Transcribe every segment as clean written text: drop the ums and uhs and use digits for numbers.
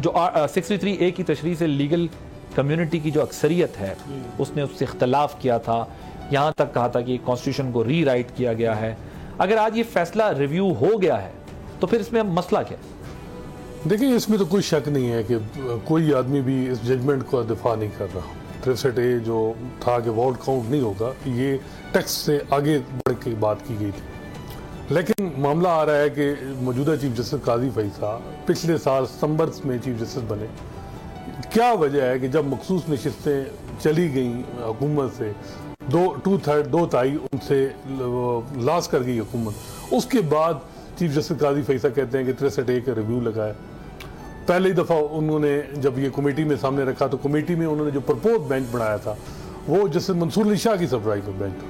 جو 63A کی تشریح سے لیگل کمیونٹی کی جو اکثریت ہے اس نے اس سے اختلاف کیا تھا، یہاں تک کہا تھا کہ کانسٹیٹیوشن کو ری رائٹ کیا گیا ہے. اگر آج یہ فیصلہ ریویو ہو گیا ہے تو پھر اس میں مسئلہ کیا ہے؟ دیکھیں اس میں تو کوئی شک نہیں ہے کہ کوئی آدمی بھی اس ججمنٹ کو دفاع نہیں کر رہا. 63A جو تھا کہ ووٹ کاؤنٹ نہیں ہوگا، یہ ٹیکس سے آگے بڑھ کے بات کی گئی تھی. لیکن معاملہ آ رہا ہے کہ موجودہ چیف جسٹس قاضی فیصل پچھلے سال ستمبر میں چیف جسٹس بنے. کیا وجہ ہے کہ جب مخصوص نشستیں چلی گئیں حکومت سے، دو تائی ان سے لاس کر گئی حکومت، اس کے بعد چیف جسٹس قاضی فیصل کہتے ہیں کہ 63A کا ریویو لگایا. پہلی دفعہ انہوں نے جب یہ کمیٹی میں سامنے رکھا تو کمیٹی میں انہوں نے جو پرپوز بینچ بنایا تھا وہ جسٹس منصور علی شاہ کی سربراہی میں بینچ تھا.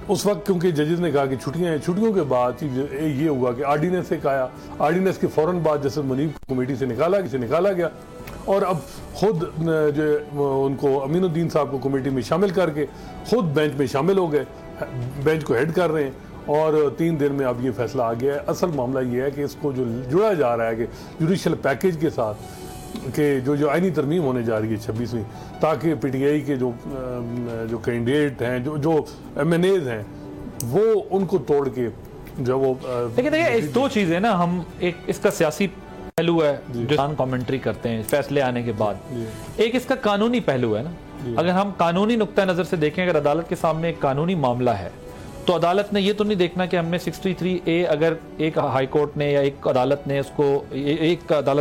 اس وقت کیونکہ ججز نے کہا کہ چھٹیاں ہیں، چھٹیوں کے بعد یہ ہوا کہ آرڈیننس ایک آیا، آرڈیننس کے فوراً بعد جسٹس منیب کمیٹی سے نکالا گیا اور اب خود جو ان کو امین الدین صاحب کو کمیٹی میں شامل کر کے خود بینچ میں شامل ہو گئے، بینچ کو ہیڈ کر رہے ہیں. اور 3 دن میں اب یہ فیصلہ آ گیا ہے. اصل معاملہ یہ ہے کہ اس کو جو جڑا جا رہا ہے کہ جوڈیشل پیکیج کے ساتھ کہ جو آئینی ترمیم ہونے جا رہی ہے 26ویں، تاکہ پی ٹی آئی کے جو کینڈیڈیٹ ہیں، جو ایم این ایز ہیں، وہ ان کو توڑ کے جو وہ لیکن دیکھیں 2 چیزیں نا، ہم ایک اس کا سیاسی پہلو ہے جو کامنٹری کرتے ہیں فیصلے آنے کے بعد، ایک اس کا قانونی پہلو ہے نا. اگر ہم قانونی نقطہ نظر سے دیکھیں، اگر عدالت کے سامنے ایک قانونی معاملہ ہے تو عدالت نے یہ تو نہیں دیکھنا کہ ہم نے 63A اگر ایک ہائی کورٹ نے یا ایک عدالت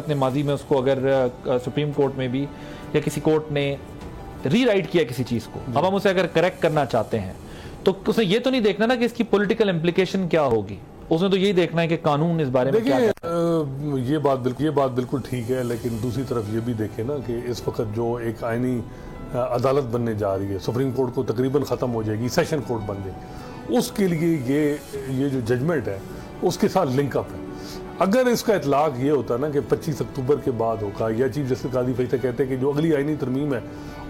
نے ماضی میں اس کو اگر سپریم کورٹ میں بھی یا کسی کورٹ نے ری رائٹ کیا کسی چیز کو، اب ہم اسے اگر کریکٹ کرنا چاہتے ہیں تو اسے یہ تو نہیں دیکھنا نا کہ اس کی پولیٹیکل امپلیکیشن کیا ہوگی. اس نے تو یہی دیکھنا ہے کہ قانون اس بارے میں کیا کہتا ہے. یہ بات بالکل ٹھیک ہے، لیکن دوسری طرف یہ بھی دیکھیں نا کہ اس وقت جو ایک آئینی عدالت بننے جا رہی ہے، سپریم کورٹ کو تقریباً ختم ہو جائے گی، سیشن کورٹ بن جائے گی. اس کے لیے یہ جو ججمنٹ ہے اس کے ساتھ لنک اپ ہے. اگر اس کا اطلاق یہ ہوتا نا کہ 25 اکتوبر کے بعد ہوگا، یا چیف جسٹس قاضی فیصل کہتے ہیں کہ جو اگلی آئینی ترمیم ہے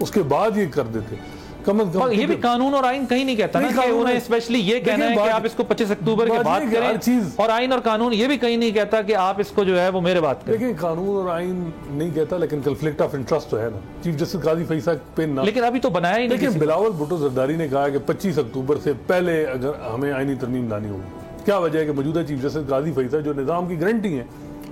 اس کے بعد یہ کر دیتے، کم از کم یہ بھی قانون اور آئین کہیں نہیں کہتا نا کہ انہیں اسپیشلی یہ کہنا ہے کہ آپ اس کو 25 اکتوبر کے بعد کریں، اور آئین اور قانون یہ بھی کہیں نہیں کہتا کہ آپ اس کو جو ہے وہ میرے بات کریں. دیکھیں قانون اور آئین نہیں کہتا، لیکن کنفلکٹ آف انٹرسٹ تو ہے نا چیف جسٹس قاضی فیصل پہ نہ. لیکن ابھی تو بنایا ہی نہیں. لیکن بلاول بھٹو زرداری نے کہا کہ 25 اکتوبر سے پہلے اگر ہمیں آئینی ترمیم لانی ہوگی. کیا وجہ ہے کہ موجودہ چیف جسٹس قاضی فیصل جو نظام کی گارنٹی ہیں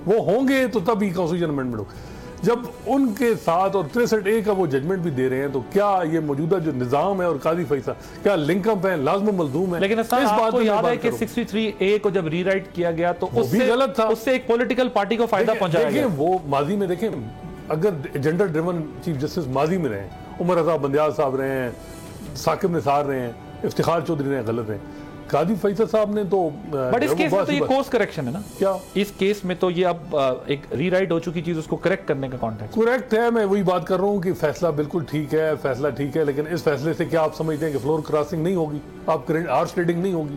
وہ ہوں گے تو تب ہی کانسٹیٹیوشن امینڈمنٹ ہوگا. جب ان کے ساتھ اور 63A کا وہ ججمنٹ بھی دے رہے ہیں تو کیا یہ موجودہ جو نظام ہے اور قاضی فیصل کیا لنک اپ ہے، لازم و ملزوم ہے؟ لیکن اس بات کو یاد ہے کہ 63A کو جب ری رائٹ کیا گیا تو اس سے غلط تھا، اس سے ایک پولیٹیکل پارٹی کو فائدہ پہنچایا گیا. دیکھیں وہ ماضی میں دیکھیں اگر جنڈر ڈریون چیف جسٹس ماضی میں رہے ہیں، عمر رضا بندیال صاحب رہے ہیں، ثاقب نثار رہے ہیں، افتخار چودھری رہے ہیں، غلط ہیں. قاضی فیصل صاحب نے تو بٹ اس کیس میں تو یہ کورس کریکشن ہے نا. کیا اس کیس میں تو یہ اب ایک ری رائٹ ہو چکی چیز اس کو کریکٹ کرنے کا کانٹیکٹ کریکٹ ہے. میں وہی بات کر رہا ہوں کہ فیصلہ بالکل ٹھیک ہے، لیکن اس فیصلے سے کیا آپ سمجھتے ہیں کہ فلور کراسنگ نہیں ہوگی، آپ ہارس ٹریڈنگ نہیں ہوگی؟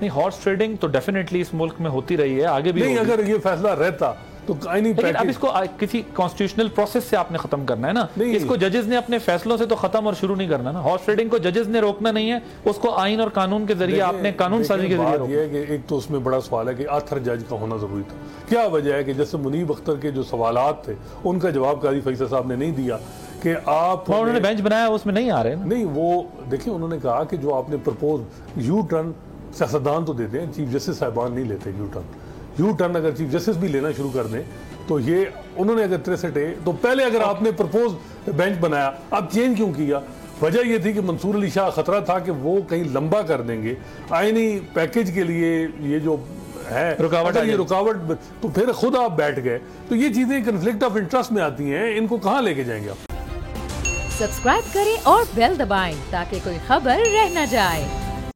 نہیں، ہارس ٹریڈنگ تو ڈیفینیٹلی اس ملک میں ہوتی رہی ہے، آگے بھی نہیں. اگر یہ فیصلہ رہتا تو لیکن اب اس کو کسی کانسٹیٹیوشنل پروسیس سے آپ نے ختم کرنا ہے نا. اس کو ججز نے اپنے فیصلوں سے تو ختم اور شروع نہیں کرنا نا. ہارس ٹریڈنگ کو ججز نے روکنا نہیں ہے، اس کو آئین اور قانون کے ذریعے آپ نے قانون سازی کے ذریعے روکنا. یہ ہے کہ ایک تو اس میں بڑا سوال ہے کہ آتھر جج کا ہونا ضروری تھا. کیا وجہ ہے کہ جیسے منیب اختر کے جو سوالات تھے ان کا جواب قاضی فیصل صاحب نے نہیں دیا کہ آپ انہوں نے بینچ بنایا اس میں نہیں آ رہے نہیں. وہ دیکھیں انہوں نے کہا کہ جو آپ نے پرپوز یو ٹرن سیاستدان تو دیتے ہیں، چیف جسٹس صاحبان نہیں لیتے یو ٹرن اگر چیف جسٹس بھی لینا شروع کر دیں تو یہ انہوں نے اگر 63A تو پہلے اگر آپ نے پرپوز بینچ بنایا اب چینج کیوں کیا؟ وجہ یہ تھی کہ منصور علی شاہ خطرہ تھا کہ وہ کہیں لمبا کر دیں گے آئینی پیکیج کے لیے. یہ جو ہے رکاوٹ تو پھر خود آپ بیٹھ گئے. تو یہ چیزیں کنفلکٹ آف انٹرسٹ میں آتی ہیں، ان کو کہاں لے کے جائیں گے آپ؟ سبسکرائب کریں اور بیل دبائیں تاکہ کوئی خبر رہ نہ جائے.